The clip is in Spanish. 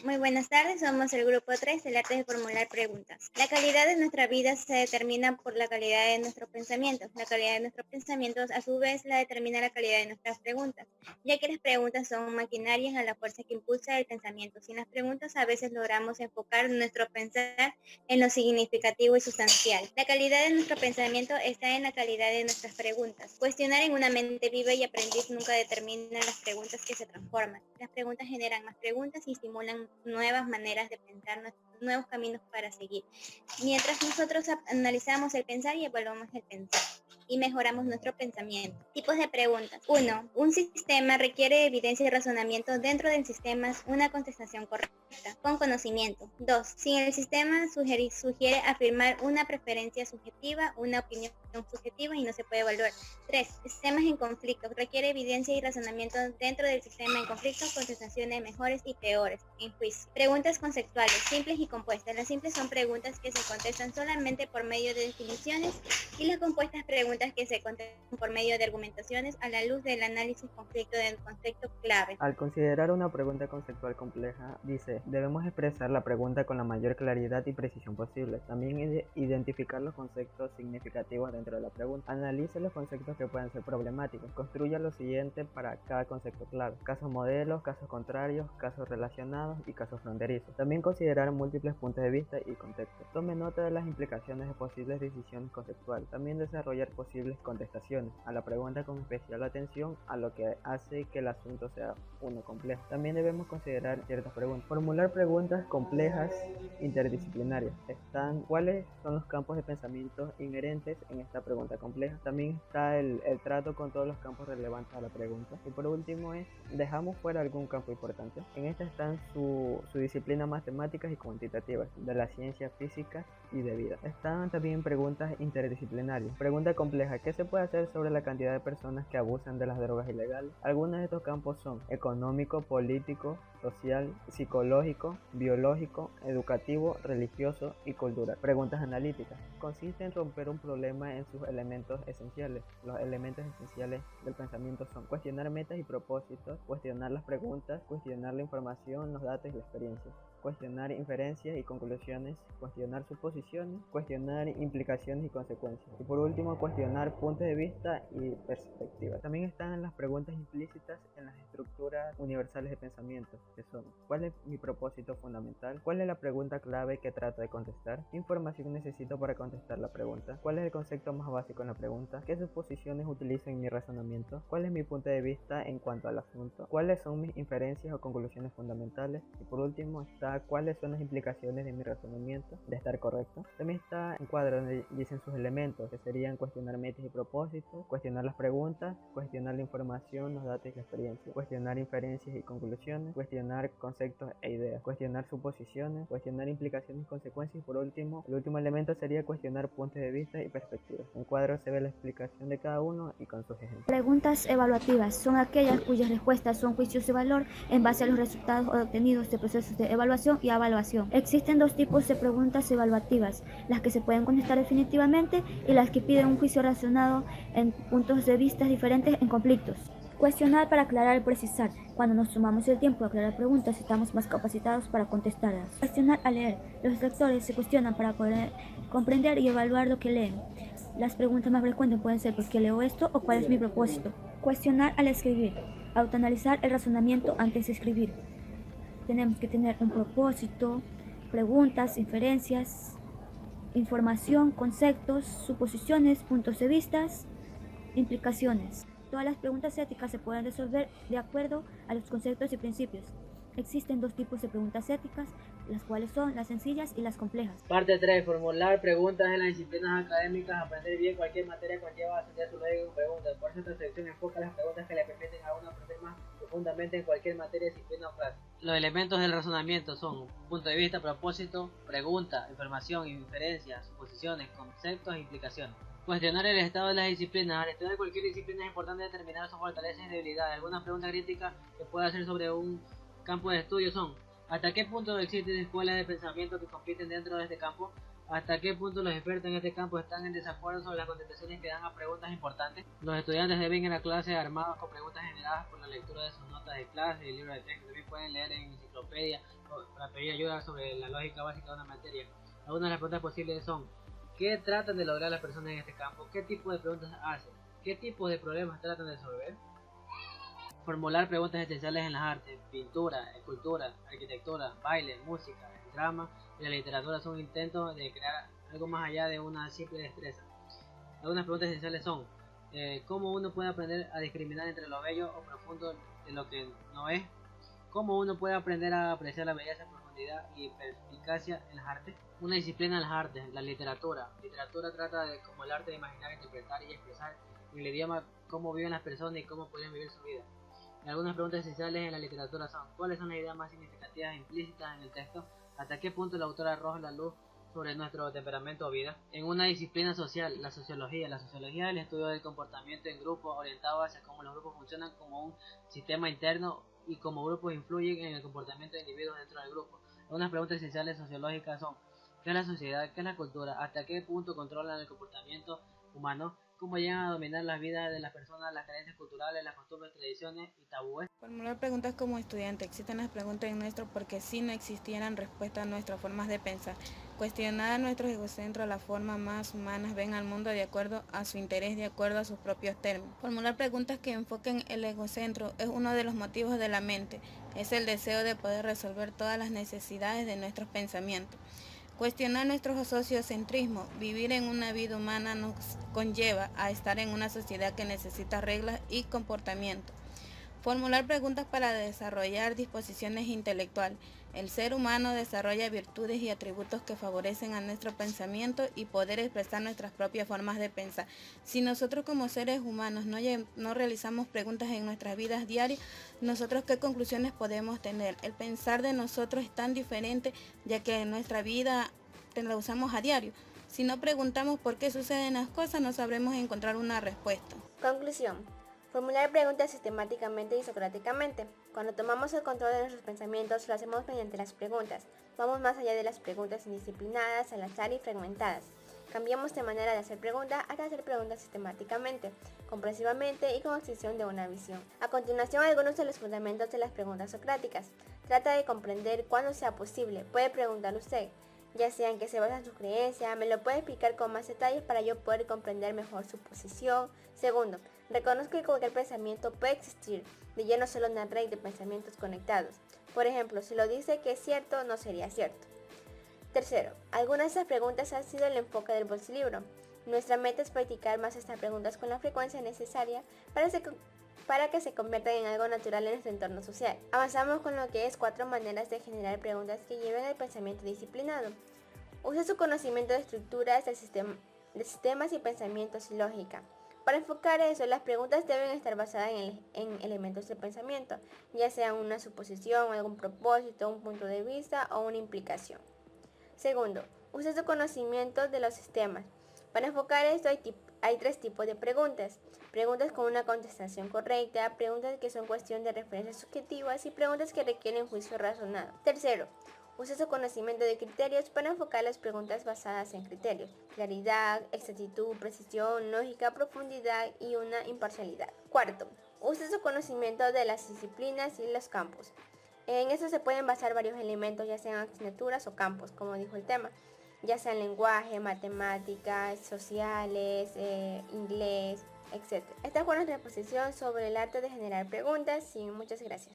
Muy buenas tardes, somos el grupo 3 del arte de formular preguntas. La calidad de nuestra vida se determina por la calidad de nuestros pensamientos. La calidad de nuestros pensamientos a su vez la determina la calidad de nuestras preguntas, ya que las preguntas son maquinarias a la fuerza que impulsa el pensamiento. Sin las preguntas a veces logramos enfocar nuestro pensar en lo significativo y sustancial. La calidad de nuestro pensamiento está en la calidad de nuestras preguntas. Cuestionar en una mente viva y aprendiz nunca determina las preguntas que se transforman. Las preguntas generan más preguntas y estimulan nuevas maneras de pensar, nuevos caminos para seguir. Mientras nosotros analizamos el pensar y evaluamos el pensar y mejoramos nuestro pensamiento. Tipos de preguntas. 1. Un sistema requiere evidencia y razonamiento. Dentro del sistema es una contestación correcta, con conocimiento. 2. Si el sistema sugiere afirmar una preferencia subjetiva, una opinión subjetiva y no se puede evaluar. 3. Sistemas en conflicto. Requiere evidencia y razonamiento dentro del sistema en conflicto, contestaciones mejores y peores. En juicio. Preguntas conceptuales, simples y compuestas. Las simples son preguntas que se contestan solamente por medio de definiciones y las compuestas preguntas que se contestan por medio de argumentaciones a la luz del análisis conflicto del concepto clave. Al considerar una pregunta conceptual compleja, dice, debemos expresar la pregunta con la mayor claridad y precisión posible. También identificar los conceptos significativos dentro de la pregunta. Analice los conceptos que pueden ser problemáticos. Construya lo siguiente para cada concepto clave. Casos modelos, casos contrarios, casos relacionados y casos fronterizos. También considerar múltiples puntos de vista y contextos. Tome nota de las implicaciones de posibles decisiones conceptuales. También desarrollar posibles contestaciones a la pregunta con especial atención a lo que hace que el asunto sea uno complejo. También debemos considerar ciertas preguntas. Formular preguntas complejas interdisciplinarias. ¿Cuáles son los campos de pensamiento inherentes en esta pregunta compleja? También está el trato con todos los campos relevantes a la pregunta. Y por último ¿dejamos fuera algún campo importante? En esta están su disciplina matemáticas y cuantitativas, de la ciencia física y de vida. Están también preguntas interdisciplinarias. Pregunta compleja: ¿qué se puede hacer sobre la cantidad de personas que abusan de las drogas ilegales? Algunos de estos campos son económico, político, social, psicológico, biológico, educativo, religioso y cultural. Preguntas analíticas. Consiste en romper un problema en sus elementos esenciales. Los elementos esenciales del pensamiento son cuestionar metas y propósitos, cuestionar las preguntas, cuestionar la información, los datos y la experiencia, cuestionar inferencias y conclusiones, cuestionar suposiciones, cuestionar implicaciones y consecuencias. Y por último, cuestionar puntos de vista y perspectivas. También están las preguntas implícitas en las estructuras universales de pensamiento, que son: ¿cuál es mi propósito fundamental? ¿Cuál es la pregunta clave que trato de contestar? ¿Qué información necesito para contestar la pregunta? ¿Cuál es el concepto más básico en la pregunta? ¿Qué suposiciones utilizo en mi razonamiento? ¿Cuál es mi punto de vista en cuanto al asunto? ¿Cuáles son mis inferencias o conclusiones fundamentales? Y por último está: ¿cuáles son las implicaciones de mi razonamiento de estar correcto? También está un cuadro donde dicen sus elementos, que serían cuestionar metas y propósitos, cuestionar las preguntas, cuestionar la información, los datos y la experiencia, cuestionar inferencias y conclusiones, cuestionar conceptos e ideas, cuestionar suposiciones, cuestionar implicaciones y consecuencias, y por último, el último elemento sería cuestionar puntos de vista y perspectivas. En el cuadro se ve la explicación de cada uno y con sus ejemplos. Preguntas evaluativas son aquellas cuyas respuestas son juicios de valor en base a los resultados obtenidos de procesos de evaluación y evaluación. Existen dos tipos de preguntas evaluativas: las que se pueden contestar definitivamente y las que piden un juicio razonado en puntos de vista diferentes en conflictos. Cuestionar para aclarar y precisar. Cuando nos tomamos el tiempo de aclarar preguntas, estamos más capacitados para contestarlas. Cuestionar al leer. Los lectores se cuestionan para poder comprender y evaluar lo que leen. Las preguntas más frecuentes pueden ser: ¿por qué leo esto? O ¿cuál es mi propósito? Cuestionar al escribir. Autoanalizar el razonamiento antes de escribir. Tenemos que tener un propósito, preguntas, inferencias, información, conceptos, suposiciones, puntos de vista, implicaciones. Todas las preguntas éticas se pueden resolver de acuerdo a los conceptos y principios. Existen dos tipos de preguntas éticas, las cuales son las sencillas y las complejas. Parte 3. Formular preguntas en las disciplinas académicas. Aprender bien cualquier materia conlleva ascender su lógica con preguntas. Por eso esta sección enfoca las preguntas que le permiten a uno aprender más profundamente en cualquier materia, disciplina o clase. Los elementos del razonamiento son punto de vista, propósito, pregunta, información, inferencias, suposiciones, conceptos e implicaciones. Cuestionar el estado de las disciplinas. Al estudiar cualquier disciplina es importante determinar sus fortalezas y debilidades. Algunas preguntas críticas que puede hacer sobre un campo de estudio son: ¿hasta qué punto existen escuelas de pensamiento que compiten dentro de este campo? ¿Hasta qué punto los expertos en este campo están en desacuerdo sobre las contestaciones que dan a preguntas importantes? Los estudiantes deben ir a clase armados con preguntas generadas por la lectura de sus notas de clase y libros de texto. También pueden leer en enciclopedia para pedir ayuda sobre la lógica básica de una materia. Algunas de las preguntas posibles son: ¿qué tratan de lograr las personas en este campo? ¿Qué tipo de preguntas hacen? ¿Qué tipo de problemas tratan de resolver? Formular preguntas esenciales en las artes: pintura, escultura, arquitectura, baile, música, el drama y la literatura son intentos de crear algo más allá de una simple destreza. Algunas preguntas esenciales son: ¿cómo uno puede aprender a discriminar entre lo bello o profundo de lo que no es? ¿Cómo uno puede aprender a apreciar la belleza, profundidad y perspicacia en las artes? Una disciplina en las artes, la literatura. Literatura trata de como el arte de imaginar, interpretar y expresar en el idioma cómo viven las personas y cómo podrían vivir su vida. Y algunas preguntas esenciales en la literatura son: ¿cuáles son las ideas más significativas implícitas en el texto? ¿Hasta qué punto el autor arroja la luz sobre nuestro temperamento o vida? En una disciplina social, la sociología. La sociología es el estudio del comportamiento en grupos orientado hacia cómo los grupos funcionan como un sistema interno y cómo grupos influyen en el comportamiento de individuos dentro del grupo. Algunas preguntas esenciales sociológicas son: ¿qué es la sociedad? ¿Qué es la cultura? ¿Hasta qué punto controlan el comportamiento humano? ¿Cómo llegan a dominar las vidas de las personas, las creencias culturales, las costumbres, tradiciones y tabúes? Formular preguntas como estudiante. Existen las preguntas en nuestro porque si no existieran respuestas a nuestras formas de pensar. Cuestionar nuestros egocentros, las formas más humanas ven al mundo de acuerdo a su interés, de acuerdo a sus propios términos. Formular preguntas que enfoquen el egocentro es uno de los motivos de la mente. Es el deseo de poder resolver todas las necesidades de nuestros pensamientos. Cuestionar nuestro sociocentrismo. Vivir en una vida humana nos conlleva a estar en una sociedad que necesita reglas y comportamientos. Formular preguntas para desarrollar disposiciones intelectuales. El ser humano desarrolla virtudes y atributos que favorecen a nuestro pensamiento y poder expresar nuestras propias formas de pensar. Si nosotros como seres humanos no realizamos preguntas en nuestras vidas diarias, nosotros qué conclusiones podemos tener. El pensar de nosotros es tan diferente ya que en nuestra vida la usamos a diario. Si no preguntamos por qué suceden las cosas, no sabremos encontrar una respuesta. Conclusión. Formular preguntas sistemáticamente y socráticamente. Cuando tomamos el control de nuestros pensamientos, lo hacemos mediante las preguntas. Vamos más allá de las preguntas indisciplinadas, al azar y fragmentadas. Cambiamos de manera de hacer preguntas hasta hacer preguntas sistemáticamente, comprensivamente y con extensión de una visión. A continuación, algunos de los fundamentos de las preguntas socráticas. Trata de comprender cuando sea posible. Puede preguntar usted, ya sea en qué se basa en su creencia, me lo puede explicar con más detalles para yo poder comprender mejor su posición. Segundo, reconozco que cualquier pensamiento puede existir, de ya no solo una red de pensamientos conectados. Por ejemplo, si lo dice que es cierto, no sería cierto. Tercero, algunas de estas preguntas han sido el enfoque del bolsilibro. Nuestra meta es practicar más estas preguntas con la frecuencia necesaria para que se conviertan en algo natural en nuestro entorno social. Avanzamos con lo que es 4 maneras de generar preguntas que lleven al pensamiento disciplinado. Use su conocimiento de estructuras de sistemas y pensamientos y lógica. Para enfocar eso, las preguntas deben estar basadas en elementos de pensamiento, ya sea una suposición, algún propósito, un punto de vista o una implicación. Segundo, use su conocimiento de los sistemas. Para enfocar esto hay 3 tipos de preguntas. Preguntas con una contestación correcta, preguntas que son cuestión de referencias subjetivas y preguntas que requieren juicio razonado. Tercero, use su conocimiento de criterios para enfocar las preguntas basadas en criterios. Claridad, exactitud, precisión, lógica, profundidad y una imparcialidad. Cuarto, use su conocimiento de las disciplinas y los campos. En eso se pueden basar varios elementos, ya sean asignaturas o campos, como dijo el tema, ya sean lenguaje, matemáticas, sociales, inglés, etc. Esta fue nuestra exposición sobre el arte de generar preguntas y muchas gracias.